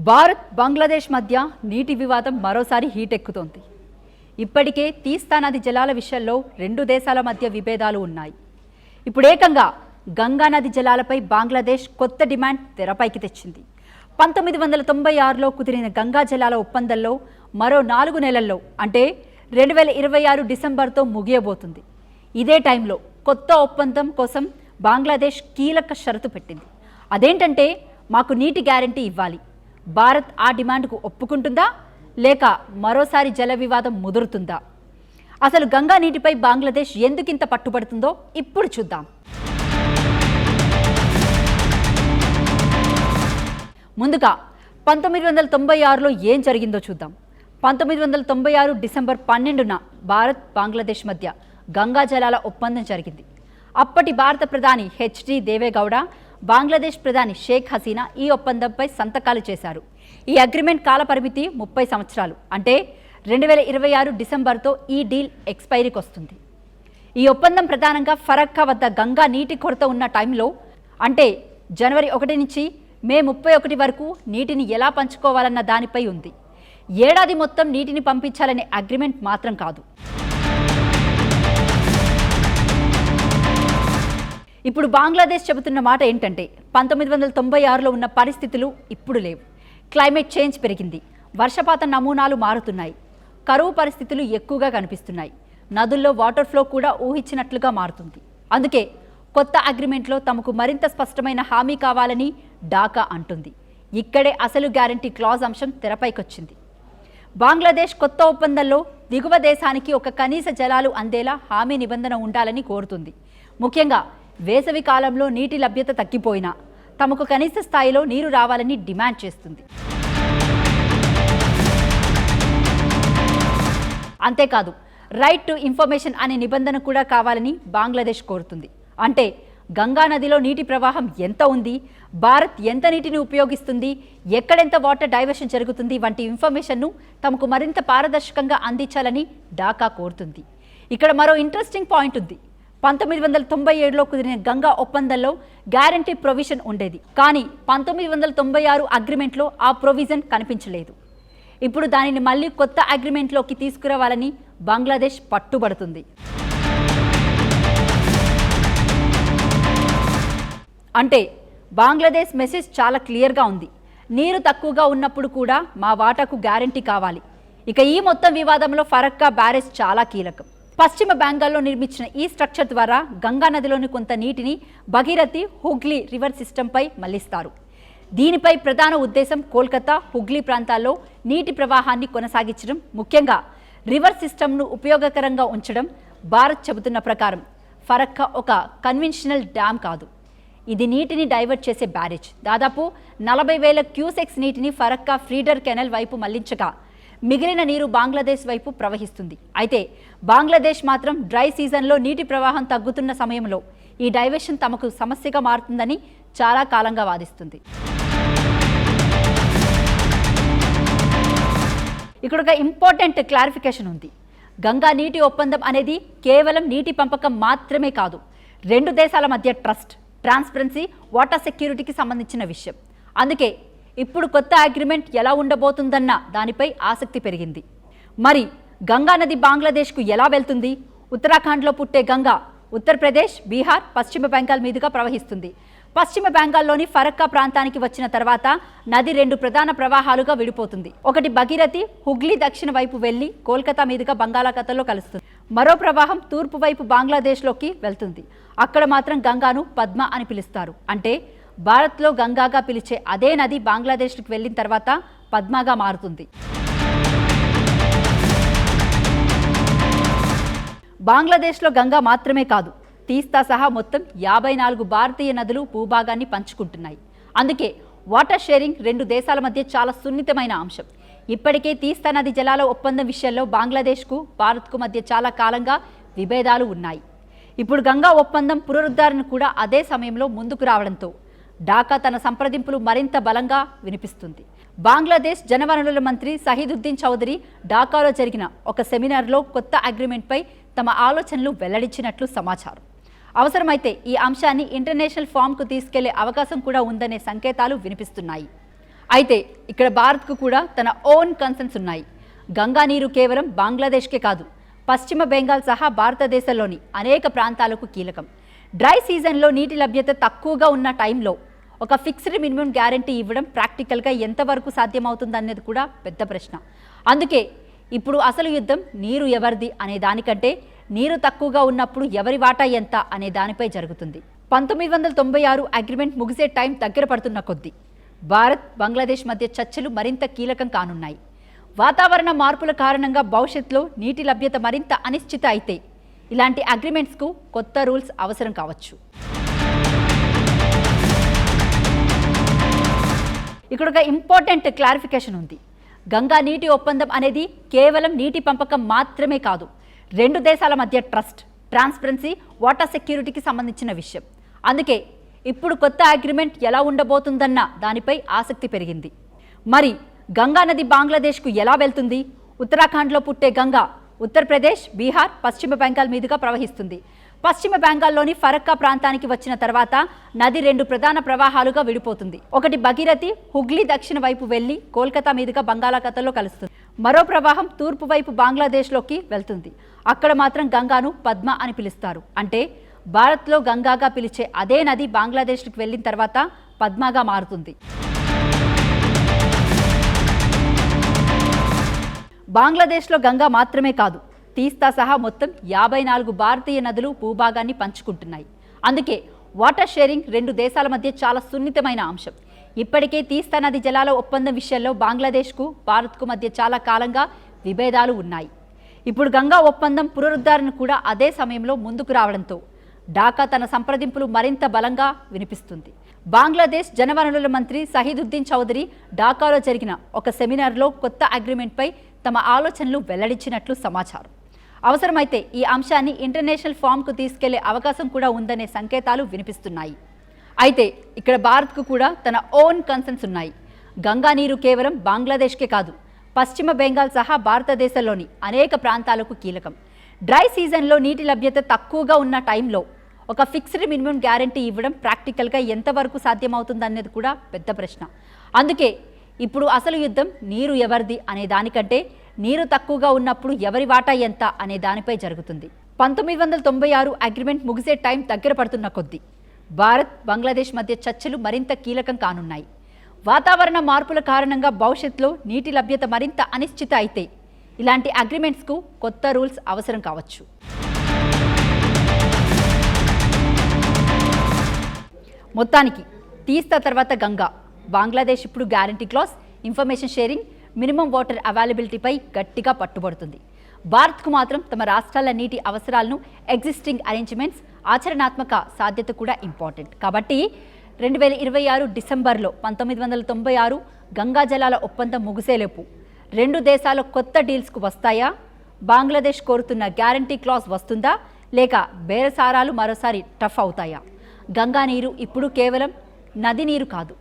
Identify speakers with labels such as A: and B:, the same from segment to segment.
A: భారత్ బంగ్లాదేశ్ మధ్య నీటి వివాదం మరోసారి హీట్ ఎక్కుతోంది. ఇప్పటికే తీస్తా నది జలాల విషయంలో రెండు దేశాల మధ్య విభేదాలు ఉన్నాయి. ఇప్పుడు ఏకంగా గంగా నది జలాలపై బంగ్లాదేశ్ కొత్త డిమాండ్ తెరపైకి తెచ్చింది. 1996లో కుదిరిన గంగా జలాల ఒప్పందంలో మరో 4 నెలల్లో అంటే 2026 డిసెంబర్తో ముగియబోతుంది. ఇదే టైంలో కొత్త ఒప్పందం కోసం బంగ్లాదేశ్ కీలక షరతు పెట్టింది. అదేంటంటే మాకు నీటి గ్యారంటీ ఇవ్వాలి. భారత్ ఆ డిమాండ్కు ఒప్పుకుంటుందా లేక మరోసారి జల వివాదం ముదురుతుందా? అసలు గంగా నీటిపై బంగ్లాదేశ్ ఎందుకింత పట్టుబడుతుందో ఇప్పుడు చూద్దాం. ముందుగా 1996లో ఏం జరిగిందో చూద్దాం. 1996 డిసెంబర్ 12న భారత్ బంగ్లాదేశ్ మధ్య గంగా జలాల ఒప్పందం జరిగింది. అప్పటి భారత ప్రధాని హెచ్డి దేవేగౌడ, బంగ్లాదేశ్ ప్రధాని షేక్ హసీనా ఈ ఒప్పందంపై సంతకాలు చేశారు. ఈ అగ్రిమెంట్ కాల పరిమితి 30 సంవత్సరాలు, అంటే 2026 డిసెంబర్తో ఈ డీల్ ఎక్స్పైరీకి వస్తుంది. ఈ ఒప్పందం ప్రధానంగా ఫరక్కా వద్ద గంగా నీటి కొరత ఉన్న టైంలో, అంటే జనవరి 1 నుంచి మే 31 వరకు నీటిని ఎలా పంచుకోవాలన్న దానిపై ఉంది. ఏడాది మొత్తం నీటిని పంపించాలనే అగ్రిమెంట్ మాత్రం కాదు. ఇప్పుడు బంగ్లాదేశ్ చెబుతున్న మాట ఏంటంటే 1996లో ఉన్న పరిస్థితులు ఇప్పుడు లేవు. క్లైమేట్ చేంజ్ పెరిగింది, వర్షపాత నమూనాలు మారుతున్నాయి, కరువు పరిస్థితులు ఎక్కువగా కనిపిస్తున్నాయి, నదుల్లో వాటర్ ఫ్లో కూడా ఊహించినట్లుగా మారుతుంది. అందుకే కొత్త అగ్రిమెంట్లో తమకు మరింత స్పష్టమైన హామీ కావాలని ఢాకా అంటుంది. ఇక్కడే అసలు గ్యారంటీ క్లాజ్ అంశం తెరపైకొచ్చింది. బంగ్లాదేశ్ కొత్త ఒప్పందంలో దిగువ దేశానికి ఒక కనీస జలాలు అందేలా హామీ నిబంధన ఉండాలని కోరుతుంది. ముఖ్యంగా వేసవి కాలంలో నీటి లభ్యత తగ్గిపోయినా తమకు కనీస స్థాయిలో నీరు రావాలని డిమాండ్ చేస్తుంది. అంతేకాదు, రైట్ టు ఇన్ఫర్మేషన్ అనే నిబంధన కూడా కావాలని బంగ్లాదేశ్ కోరుతుంది. అంటే గంగా నదిలో నీటి ప్రవాహం ఎంత ఉంది, భారత్ ఎంత నీటిని ఉపయోగిస్తుంది, ఎక్కడెంత వాటర్ డైవర్షన్ జరుగుతుంది వంటి ఇన్ఫర్మేషన్ను తమకు మరింత పారదర్శకంగా అందించాలని ఢాకా కోరుతుంది. ఇక్కడ మరో ఇంట్రెస్టింగ్ పాయింట్ ఉంది. 1997లో కుదిరిన గంగా ఒప్పందంలో గ్యారంటీ ప్రొవిజన్ ఉండేది, కానీ 1996 అగ్రిమెంట్లో ఆ ప్రొవిజన్ కనిపించలేదు. ఇప్పుడు దానిని మళ్ళీ కొత్త అగ్రిమెంట్లోకి తీసుకురావాలని బంగ్లాదేశ్ పట్టుబడుతుంది. అంటే బంగ్లాదేశ్ మెసేజ్ చాలా క్లియర్గా ఉంది. నీరు తక్కువగా ఉన్నప్పుడు కూడా మా వాటాకు గ్యారంటీ కావాలి. ఇక ఈ మొత్తం వివాదంలో ఫరక్కా బ్యారేజ్ చాలా కీలకం. పశ్చిమ బెంగాల్లో నిర్మించిన ఈ స్ట్రక్చర్ ద్వారా గంగా నదిలోని కొంత నీటిని భగీరథి, హుగ్లీ రివర్ సిస్టంపై మళ్లిస్తారు. దీనిపై ప్రధాన ఉద్దేశం కోల్కతా, హుగ్లీ ప్రాంతాల్లో నీటి ప్రవాహాన్ని కొనసాగించడం, ముఖ్యంగా రివర్ సిస్టమ్ను ఉపయోగకరంగా ఉంచడం. భారత్ చెబుతున్న ప్రకారం ఫరక్కా ఒక కన్వెన్షనల్ డ్యామ్ కాదు, ఇది నీటిని డైవర్ట్ చేసే బ్యారేజ్. దాదాపు 40,000 క్యూసెక్స్ నీటిని ఫరక్కా ఫీడర్ కెనాల్ వైపు మళ్లించగా మిగిలిన నీరు బంగ్లాదేశ్ వైపు ప్రవహిస్తుంది. అయితే బంగ్లాదేశ్ మాత్రం డ్రై సీజన్లో నీటి ప్రవాహం తగ్గుతున్న సమయంలో ఈ డైవర్షన్ తమకు సమస్యగా మారుతుందని చాలా కాలంగా వాదిస్తుంది. ఇక్కడ ఒక ఇంపార్టెంట్ క్లారిఫికేషన్ ఉంది. గంగా నీటి ఒప్పందం అనేది కేవలం నీటి పంపకం మాత్రమే కాదు, రెండు దేశాల మధ్య ట్రస్ట్, ట్రాన్స్పరెన్సీ, వాటర్ సెక్యూరిటీకి సంబంధించిన విషయం. అందుకే ఇప్పుడు కొత్త అగ్రిమెంట్ ఎలా ఉండబోతుందన్న దానిపై ఆసక్తి పెరిగింది. మరి గంగా నది బంగ్లాదేశ్కు ఎలా వెళ్తుంది? ఉత్తరాఖండ్లో పుట్టే గంగా ఉత్తరప్రదేశ్, బీహార్, పశ్చిమ బెంగాల్ మీదుగా ప్రవహిస్తుంది. పశ్చిమ బెంగాల్లోని ఫరక్కా ప్రాంతానికి వచ్చిన తర్వాత నది 2 ప్రధాన ప్రవాహాలుగా విడిపోతుంది. ఒకటి భగీరథి, హుగ్లీ దక్షిణ వైపు వెళ్లి కోల్కతా మీదుగా బంగాళాఖాతంలో కలుస్తుంది. మరో ప్రవాహం తూర్పు వైపు బంగ్లాదేశ్లోకి వెళ్తుంది. అక్కడ మాత్రం గంగాను పద్మ అని పిలుస్తారు. అంటే భారత్లో గంగాగా పిలిచే అదే నది బంగ్లాదేశ్కి వెళ్ళిన తర్వాత పద్మగా మారుతుంది. బంగ్లాదేశ్లో గంగా మాత్రమే కాదు, తీస్తా సహా మొత్తం 54 భారతీయ నదులు భూభాగాన్ని పంచుకుంటున్నాయి. అందుకే వాటర్ షేరింగ్ రెండు దేశాల మధ్య చాలా సున్నితమైన అంశం. ఇప్పటికే తీస్తా నది జలాల ఒప్పందం విషయంలో బంగ్లాదేశ్కు భారత్కు మధ్య చాలా కాలంగా విభేదాలు ఉన్నాయి. ఇప్పుడు గంగా ఒప్పందం పునరుద్ధరణ కూడా అదే సమయంలో ముందుకు రావడంతో ఢాకా తన సంప్రదింపులు మరింత బలంగా వినిపిస్తుంది. బంగ్లాదేశ్ జలవనరుల మంత్రి సహీదుద్దీన్ చౌదరి ఢాకాలో జరిగిన ఒక సెమినార్లో కొత్త అగ్రిమెంట్పై తమ ఆలోచనలు వెల్లడించినట్లు సమాచారం. అవసరమైతే ఈ అంశాన్ని ఇంటర్నేషనల్ ఫామ్కు తీసుకెళ్లే అవకాశం కూడా ఉందనే సంకేతాలు వినిపిస్తున్నాయి. అయితే ఇక్కడ భారత్కు కూడా తన ఓన్ కన్సర్న్స్ ఉన్నాయి. గంగా నీరు కేవలం బంగ్లాదేశ్కే కాదు, పశ్చిమ బెంగాల్ సహా భారతదేశంలోని అనేక ప్రాంతాలకు కీలకం. డ్రై సీజన్లో నీటి లభ్యత తక్కువగా ఉన్న టైంలో ఒక ఫిక్స్డ్ మినిమం గ్యారంటీ ఇవ్వడం ప్రాక్టికల్గా ఎంతవరకు సాధ్యమవుతుందనేది కూడా పెద్ద ప్రశ్న. అందుకే ఇప్పుడు అసలు యుద్ధం నీరు ఎవరిది అనే దానికంటే నీరు తక్కువగా ఉన్నప్పుడు ఎవరి వాటా ఎంత అనే దానిపై జరుగుతుంది. 1996 అగ్రిమెంట్ ముగిసే టైం దగ్గర పడుతున్న కొద్దీ భారత్ బంగ్లాదేశ్ మధ్య చర్చలు మరింత కీలకం కానున్నాయి. వాతావరణ మార్పుల కారణంగా భవిష్యత్తులో నీటి లభ్యత మరింత అనిశ్చిత అయితే ఇలాంటి అగ్రిమెంట్స్కు కొత్త రూల్స్ అవసరం కావచ్చు. ఇక్కడ ఒక ఇంపార్టెంట్ క్లారిఫికేషన్ ఉంది. గంగా నీటి ఒప్పందం అనేది కేవలం నీటి పంపకం మాత్రమే కాదు, రెండు దేశాల మధ్య ట్రస్ట్, ట్రాన్స్పరెన్సీ, వాటర్ సెక్యూరిటీకి సంబంధించిన విషయం. అందుకే ఇప్పుడు కొత్త అగ్రిమెంట్ ఎలా ఉండబోతుందన్న దానిపై ఆసక్తి పెరిగింది. మరి గంగా నది బంగ్లాదేశ్కు ఎలా వెళ్తుంది? ఉత్తరాఖండ్లో పుట్టే గంగా ఉత్తరప్రదేశ్, బీహార్, పశ్చిమ బెంగాల్ మీదుగా ప్రవహిస్తుంది. పశ్చిమ బెంగాల్లోని ఫరక్కా ప్రాంతానికి వచ్చిన తర్వాత నది రెండు ప్రధాన ప్రవాహాలుగా విడిపోతుంది. ఒకటి భగీరథి హుగ్లీ దక్షిణ వైపు వెళ్లి కోల్కతా మీదుగా బంగాళాఖాతంలో కలుస్తుంది. మరో ప్రవాహం తూర్పు వైపు బంగ్లాదేశ్లోకి వెళ్తుంది. అక్కడ మాత్రం గంగాను పద్మ అని పిలుస్తారు. అంటే భారత్లో గంగాగా పిలిచే అదే నది బంగ్లాదేశ్కి వెళ్ళిన తర్వాత పద్మగా మారుతుంది. బంగ్లాదేశ్లో గంగా మాత్రమే కాదు, తీస్తా సహా మొత్తం 54 భారతీయ నదులు భూభాగాన్ని పంచుకుంటున్నాయి. అందుకే వాటర్ షేరింగ్ రెండు దేశాల మధ్య చాలా సున్నితమైన అంశం. ఇప్పటికే తీస్తా నది జలాల ఒప్పందం విషయంలో బంగ్లాదేశ్కు భారత్కు మధ్య చాలా కాలంగా విభేదాలు ఉన్నాయి. ఇప్పుడు గంగా ఒప్పందం పునరుద్ధరణ కూడా అదే సమయంలో ముందుకు రావడంతో ఢాకా తన సంప్రదింపులు మరింత బలంగా వినిపిస్తుంది. బంగ్లాదేశ్ జలవనరుల మంత్రి సహీదుద్దీన్ చౌదరి ఢాకాలో జరిగిన ఒక సెమినార్లో కొత్త అగ్రిమెంట్పై తమ ఆలోచనలు వెల్లడించినట్లు సమాచారం. అవసరమైతే ఈ అంశాన్ని ఇంటర్నేషనల్ ఫామ్కు తీసుకెళ్లే అవకాశం కూడా ఉందనే సంకేతాలు వినిపిస్తున్నాయి. అయితే ఇక్కడ భారత్కు కూడా తన ఓన్ కన్సర్న్స్ ఉన్నాయి. గంగా నీరు కేవలం బంగ్లాదేశ్కే కాదు, పశ్చిమ బెంగాల్ సహా భారతదేశంలోని అనేక ప్రాంతాలకు కీలకం. డ్రై సీజన్లో నీటి లభ్యత తక్కువగా ఉన్న టైంలో ఒక ఫిక్స్డ్ మినిమం గ్యారంటీ ఇవ్వడం ప్రాక్టికల్గా ఎంతవరకు సాధ్యమవుతుందనేది కూడా పెద్ద ప్రశ్న. అందుకే ఇప్పుడు అసలు యుద్ధం నీరు ఎవరిది అనే దానికంటే నీరు తక్కువగా ఉన్నప్పుడు ఎవరి వాటా ఎంత అనే దానిపై జరుగుతుంది. 1996 అగ్రిమెంట్ ముగిసే టైం దగ్గర పడుతున్న కొద్దీ భారత్ బంగ్లాదేశ్ మధ్య చర్చలు మరింత కీలకం కానున్నాయి. వాతావరణ మార్పుల కారణంగా భవిష్యత్తులో నీటి లభ్యత మరింత అనిశ్చిత అయితే ఇలాంటి అగ్రిమెంట్స్కు కొత్త రూల్స్ అవసరం కావచ్చు. మొత్తానికి తీస్తా తర్వాత గంగా, బంగ్లాదేశ్ ఇప్పుడు guarantee clause, information sharing, minimum water అవైలబిలిటీపై గట్టిగా పట్టుబడుతుంది. భారత్కు మాత్రం తమ రాష్ట్రాల నీటి అవసరాలను, ఎగ్జిస్టింగ్ అరేంజ్మెంట్స్, ఆచరణాత్మక సాధ్యత కూడా ఇంపార్టెంట్. కాబట్టి 2026 డిసెంబర్లో 1996 గంగా జలాల ఒప్పందం ముగిసేలోపు రెండు దేశాలు కొత్త డీల్స్కు వస్తాయా? బంగ్లాదేశ్ కోరుతున్న గ్యారంటీ క్లాస్ వస్తుందా? లేక బేరసారాలు మరోసారి టఫ్ అవుతాయా? గంగా నీరు ఇప్పుడు కేవలం నది నీరు కాదు,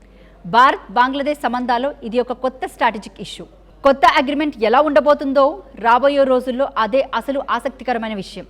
A: భారత్ బంగ్లాదేశ్ సంబంధాల్లో ఇది ఒక కొత్త స్ట్రాటజిక్ ఇష్యూ. కొత్త అగ్రిమెంట్ ఎలా ఉండబోతుందో రాబోయే రోజుల్లో అదే అసలు ఆసక్తికరమైన విషయం.